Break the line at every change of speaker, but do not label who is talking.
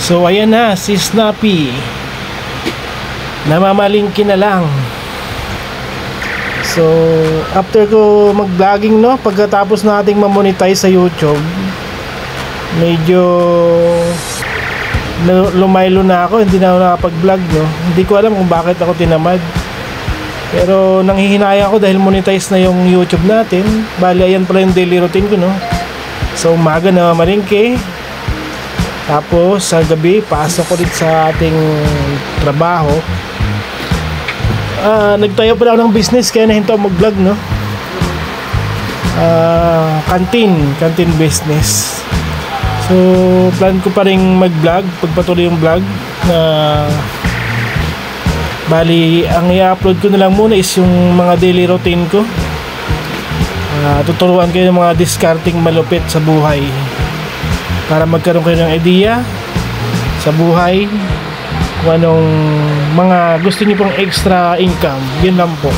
So ayan na si Snappy, namamalingki na lang. So after ko mag-vlogging, no, pagkatapos nating ma-monetize sa YouTube, medyo lumaylo na ako, hindi na ako nakapag-vlog, no. Hindi ko alam kung bakit ako tinamad, pero nanghihinaya ako dahil monetize na yung YouTube natin. Bali ayan pala yung daily routine ko, no. So umaga na mamalingki, tapos sa gabi pasok ulit sa ating trabaho. Nagtayo pa lang ng business kaya nahinto mag-vlog, no. Canteen business. So plan ko pa rin mag-vlog, pagpatuloy yung vlog na bali ang i-upload ko na lang muna is yung mga daily routine ko. Tuturuan kayo ng mga discarding malupit sa buhay para magkaroon kayo ng idea sa buhay kung anong mga gusto niyo pong extra income. Yun lang po.